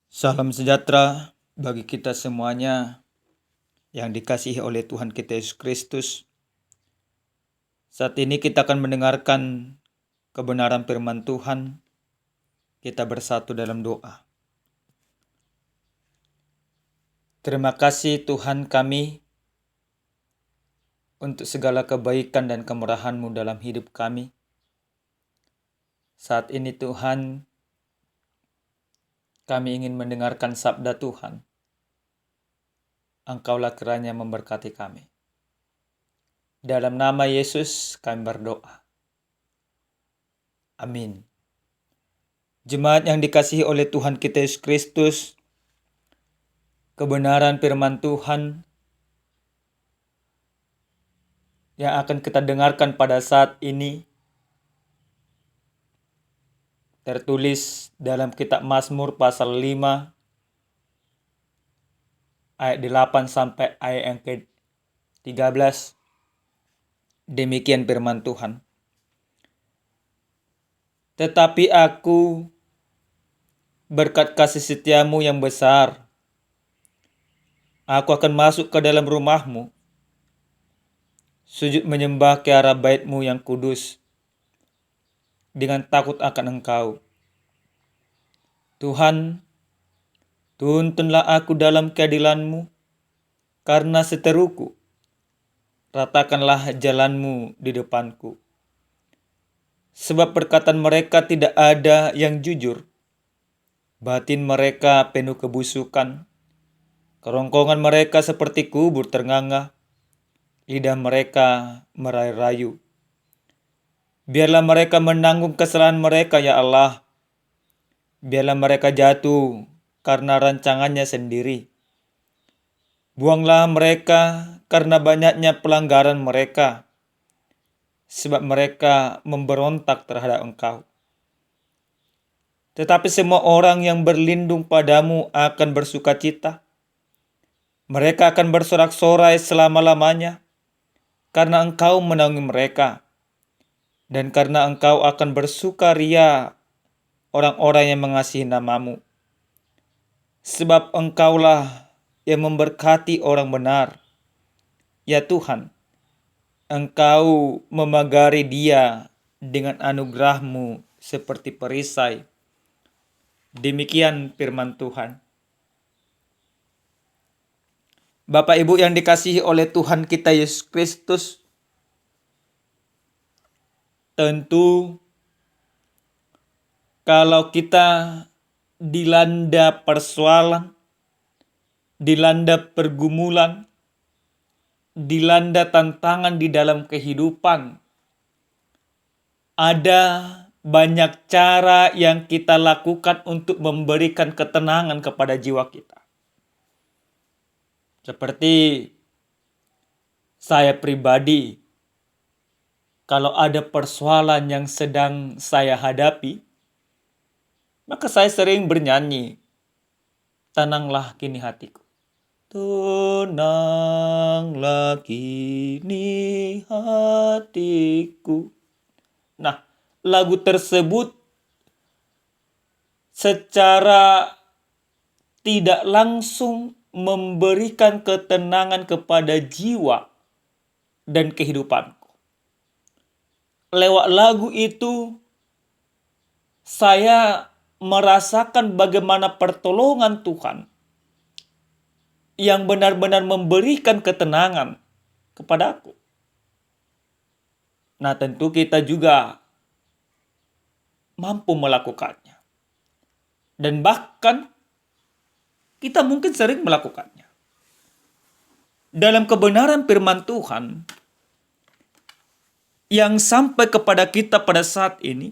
Salam sejahtera bagi kita semuanya yang dikasihi oleh Tuhan kita Yesus Kristus. Saat ini kita akan mendengarkan kebenaran firman Tuhan. Kita bersatu dalam doa. Terima kasih Tuhan kami untuk segala kebaikan dan kemurahan-Mu dalam hidup kami. Saat ini Tuhan, kami ingin mendengarkan sabda Tuhan. Engkaulah kiranya memberkati kami. Dalam nama Yesus kami berdoa. Amin. Jemaat yang dikasihi oleh Tuhan kita Yesus Kristus, kebenaran firman Tuhan yang akan kita dengarkan pada saat ini tertulis dalam kitab Mazmur pasal 5 ayat 8 sampai ayat yang ke-13. Demikian firman Tuhan. Tetapi aku berkat kasih setiamu yang besar, aku akan masuk ke dalam rumahmu, sujud menyembah ke arah bait-Mu yang kudus, dengan takut akan Engkau. Tuhan, tuntunlah aku dalam keadilan-Mu, karena seteruku, ratakanlah jalan-Mu di depanku. Sebab perkataan mereka tidak ada yang jujur, batin mereka penuh kebusukan, kerongkongan mereka seperti kubur ternganga, lidah mereka merayu-rayu. Biarlah mereka menanggung kesalahan mereka, ya Allah. Biarlah mereka jatuh karena rancangannya sendiri. Buanglah mereka karena banyaknya pelanggaran mereka, sebab mereka memberontak terhadap Engkau. Tetapi semua orang yang berlindung padamu akan bersukacita. Mereka akan bersorak-sorai selama-lamanya, karena Engkau menaungi mereka. Dan karena Engkau akan bersukaria orang-orang yang mengasihi nama-Mu. Sebab Engkaulah yang memberkati orang benar. Ya Tuhan, Engkau memagari dia dengan anugerah-Mu seperti perisai. Demikian firman Tuhan. Bapak Ibu yang dikasihi oleh Tuhan kita Yesus Kristus, tentu kalau kita dilanda persoalan, dilanda pergumulan, dilanda tantangan di dalam kehidupan, ada banyak cara yang kita lakukan untuk memberikan ketenangan kepada jiwa kita. Seperti saya pribadi, kalau ada persoalan yang sedang saya hadapi, maka saya sering bernyanyi, "Tenanglah kini hatiku. Tenanglah kini hatiku." Nah, lagu tersebut secara tidak langsung memberikan ketenangan kepada jiwa dan kehidupanku. Lewat lagu itu, saya merasakan bagaimana pertolongan Tuhan yang benar-benar memberikan ketenangan kepadaku. Nah, tentu kita juga mampu melakukannya. Dan bahkan kita mungkin sering melakukannya. Dalam kebenaran firman Tuhan yang sampai kepada kita pada saat ini,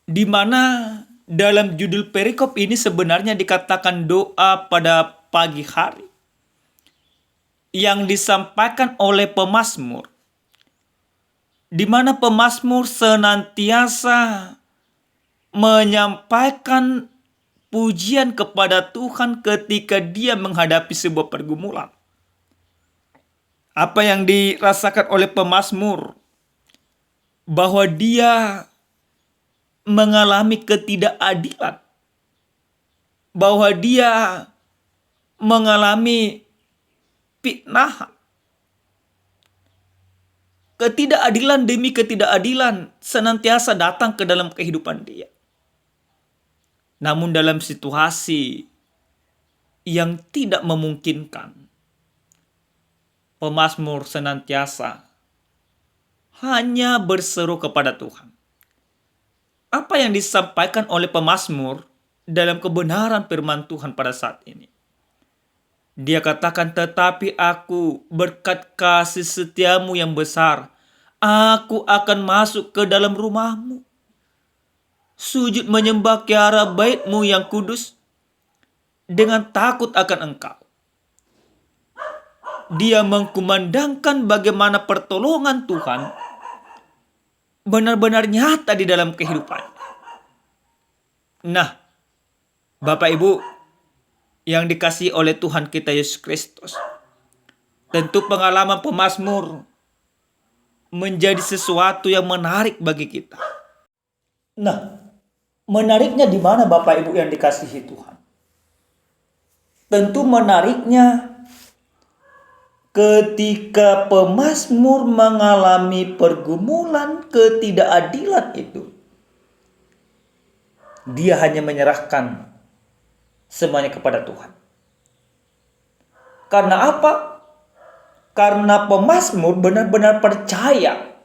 di mana dalam judul perikop ini sebenarnya dikatakan doa pada pagi hari yang disampaikan oleh pemazmur, di mana pemazmur senantiasa menyampaikan pujian kepada Tuhan ketika dia menghadapi sebuah pergumulan. Apa yang dirasakan oleh pemazmur, bahwa dia mengalami ketidakadilan bahwa dia mengalami fitnah, ketidakadilan demi ketidakadilan senantiasa datang ke dalam kehidupan dia. Namun dalam situasi yang tidak memungkinkan, pemazmur senantiasa hanya berseru kepada Tuhan. Apa yang disampaikan oleh pemazmur dalam kebenaran firman Tuhan pada saat ini? Dia katakan, tetapi aku berkat kasih setiamu yang besar, aku akan masuk ke dalam rumahmu. Sujud menyembah ke arah baitmu yang kudus dengan takut akan engkau. Dia mengkumandangkan bagaimana pertolongan Tuhan benar-benar nyata di dalam kehidupan. Nah, Bapak Ibu yang dikasihi oleh Tuhan kita Yesus Kristus, tentu pengalaman pemazmur menjadi sesuatu yang menarik bagi kita. Nah, menariknya di mana Bapak Ibu yang dikasihi Tuhan? Tentu menariknya ketika pemazmur mengalami pergumulan ketidakadilan itu. Dia hanya menyerahkan semuanya kepada Tuhan. Karena apa? Karena pemazmur benar-benar percaya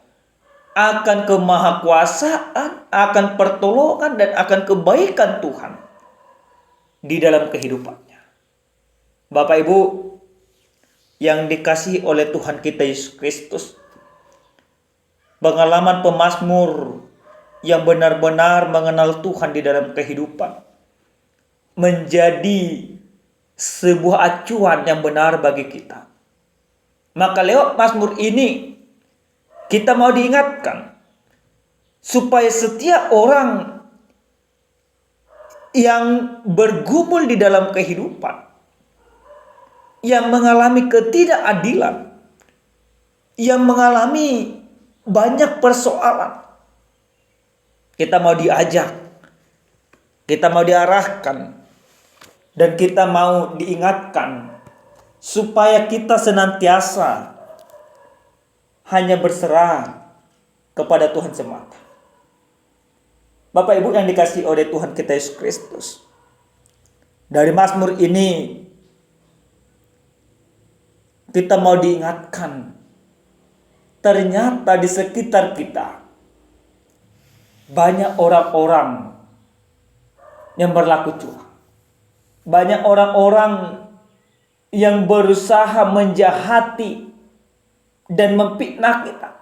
akan kemahakuasaan, akan pertolongan, dan akan kebaikan Tuhan di dalam kehidupannya. Bapak Ibu yang dikasihi oleh Tuhan kita Yesus Kristus, pengalaman pemazmur yang benar-benar mengenal Tuhan di dalam kehidupan menjadi sebuah acuan yang benar bagi kita. Maka lewat mazmur ini kita mau diingatkan supaya setiap orang yang bergumul di dalam kehidupan, yang mengalami ketidakadilan, yang mengalami banyak persoalan, kita mau diajak, kita mau diarahkan, dan kita mau diingatkan supaya kita senantiasa hanya berserah kepada Tuhan semata. Bapak Ibu yang dikasihi oleh Tuhan kita Yesus Kristus, dari mazmur ini kita mau diingatkan, ternyata di sekitar kita banyak orang-orang yang berlaku curang. Banyak orang-orang yang berusaha menjahati dan memfitnah kita.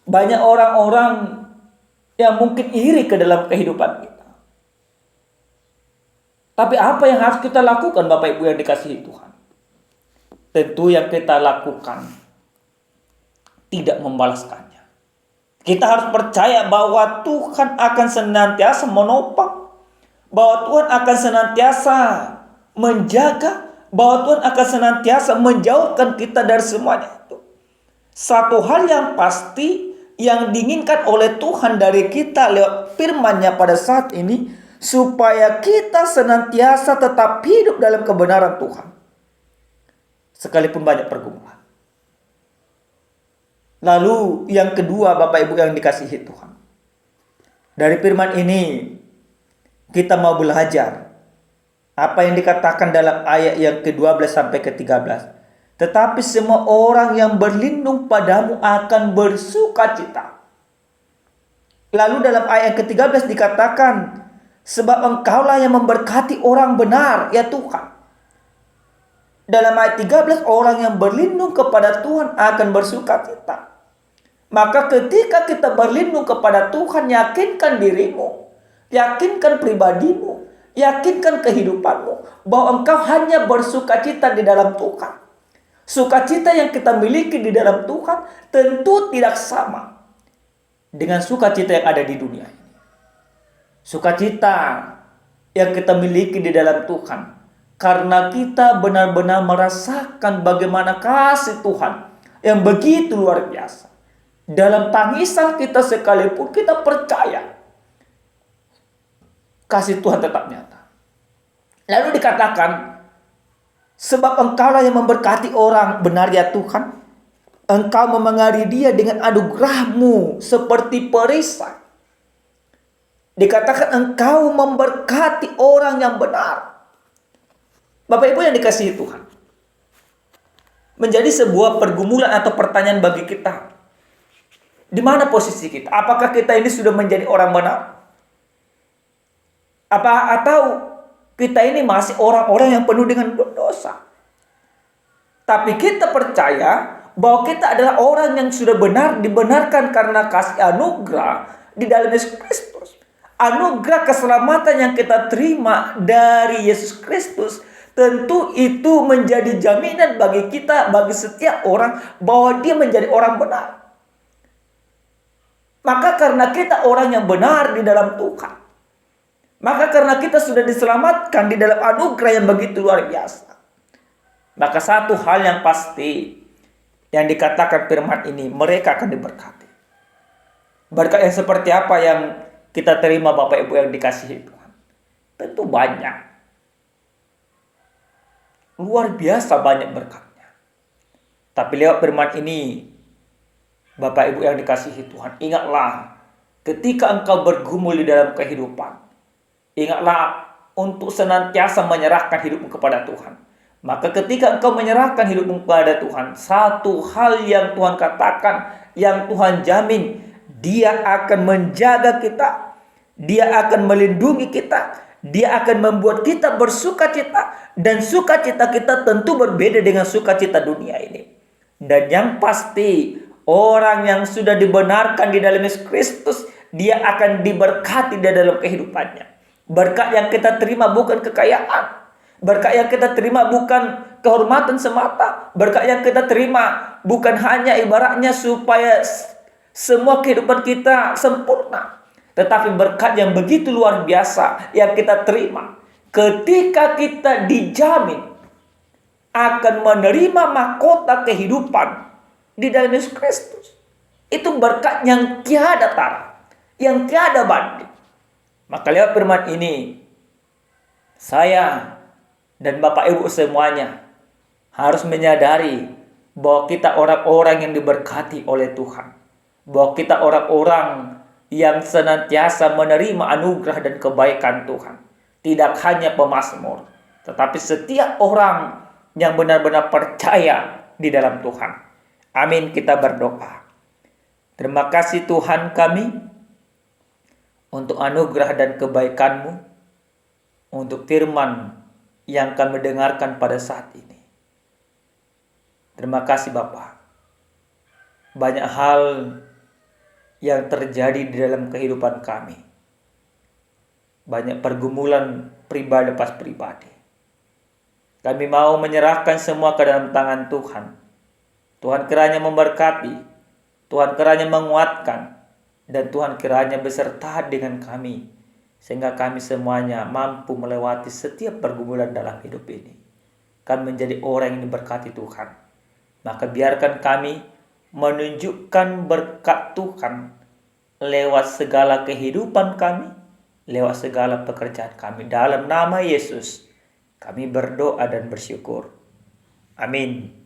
Banyak orang-orang yang mungkin iri ke dalam kehidupan kita. Tapi apa yang harus kita lakukan Bapak Ibu yang dikasihi Tuhan? Tentu yang kita lakukan tidak membalaskannya. Kita harus percaya bahwa Tuhan akan senantiasa menopang, bahwa Tuhan akan senantiasa menjaga, bahwa Tuhan akan senantiasa menjauhkan kita dari semuanya itu. Satu hal yang pasti yang diinginkan oleh Tuhan dari kita lewat firman-Nya pada saat ini, supaya kita senantiasa tetap hidup dalam kebenaran Tuhan, sekalipun banyak pergumulan. Lalu yang kedua Bapak Ibu yang dikasihi Tuhan, dari firman ini kita mau belajar apa yang dikatakan dalam ayat yang ke-12 sampai ke-13. Tetapi semua orang yang berlindung padamu akan bersukacita. Lalu dalam ayat yang ke-13 dikatakan, sebab engkaulah yang memberkati orang benar, ya Tuhan. Dalam ayat 13, orang yang berlindung kepada Tuhan akan bersukacita. Maka ketika kita berlindung kepada Tuhan, yakinkan dirimu, yakinkan pribadimu, yakinkan kehidupanmu bahwa engkau hanya bersukacita di dalam Tuhan. Sukacita yang kita miliki di dalam Tuhan tentu tidak sama dengan sukacita yang ada di dunia ini. Sukacita yang kita miliki di dalam Tuhan karena kita benar-benar merasakan bagaimana kasih Tuhan yang begitu luar biasa. Dalam tangisan kita sekalipun kita percaya kasih Tuhan tetap nyata. Lalu dikatakan, sebab Engkaulah yang memberkati orang benar ya Tuhan. Engkau memengari dia dengan anugerah-Mu seperti perisai. Dikatakan Engkau memberkati orang yang benar. Bapak Ibu yang dikasihi Tuhan, menjadi sebuah pergumulan atau pertanyaan bagi kita. Di mana posisi kita? Apakah kita ini sudah menjadi orang benar? Atau kita ini masih orang-orang yang penuh dengan dosa? Tapi kita percaya bahwa kita adalah orang yang sudah benar, dibenarkan karena kasih anugerah di dalam Yesus Kristus. Anugerah keselamatan yang kita terima dari Yesus Kristus, tentu itu menjadi jaminan bagi kita, bagi setiap orang, bahwa dia menjadi orang benar. Maka karena kita orang yang benar di dalam Tuhan, maka karena kita sudah diselamatkan di dalam anugerah yang begitu luar biasa, maka satu hal yang pasti yang dikatakan firman ini, mereka akan diberkati. Berkat yang seperti apa yang kita terima Bapak Ibu yang dikasihi Tuhan? Tentu banyak. Luar biasa banyak berkatnya. Tapi lewat firman ini, Bapak Ibu yang dikasihi Tuhan, ingatlah ketika engkau bergumul di dalam kehidupan, ingatlah untuk senantiasa menyerahkan hidupmu kepada Tuhan. Maka ketika engkau menyerahkan hidupmu kepada Tuhan, satu hal yang Tuhan katakan, yang Tuhan jamin, Dia akan menjaga kita, Dia akan melindungi kita, Dia akan membuat kita bersukacita, dan sukacita kita tentu berbeda dengan sukacita dunia ini. Dan yang pasti, orang yang sudah dibenarkan di dalam Yesus Kristus, dia akan diberkati di dalam kehidupannya. Berkat yang kita terima bukan kekayaan. Berkat yang kita terima bukan kehormatan semata. Berkat yang kita terima bukan hanya ibaratnya supaya semua kehidupan kita sempurna. Tetapi berkat yang begitu luar biasa yang kita terima ketika kita dijamin akan menerima mahkota kehidupan di dalam Yesus Kristus. Itu berkat yang tiada tara, yang tiada banding. Maka lewat firman ini, saya dan Bapak Ibu semuanya harus menyadari bahwa kita orang-orang yang diberkati oleh Tuhan. Bahwa kita orang-orang yang senantiasa menerima anugerah dan kebaikan Tuhan. Tidak hanya pemazmur, tetapi setiap orang yang benar-benar percaya di dalam Tuhan. Amin, kita berdoa. Terima kasih Tuhan kami untuk anugerah dan kebaikan-Mu, untuk firman yang kami dengarkan pada saat ini. Terima kasih Bapa. Banyak hal yang terjadi di dalam kehidupan kami. Banyak pergumulan pribadi pas pribadi. Kami mau menyerahkan semua ke dalam tangan Tuhan. Tuhan kiranya memberkati, Tuhan kiranya menguatkan, dan Tuhan kiranya beserta dengan kami, sehingga kami semuanya mampu melewati setiap pergumulan dalam hidup ini. Kami menjadi orang yang diberkati Tuhan. Maka biarkan kami menunjukkan berkat Tuhan lewat segala kehidupan kami, lewat segala pekerjaan kami. Dalam nama Yesus kami berdoa dan bersyukur. Amin.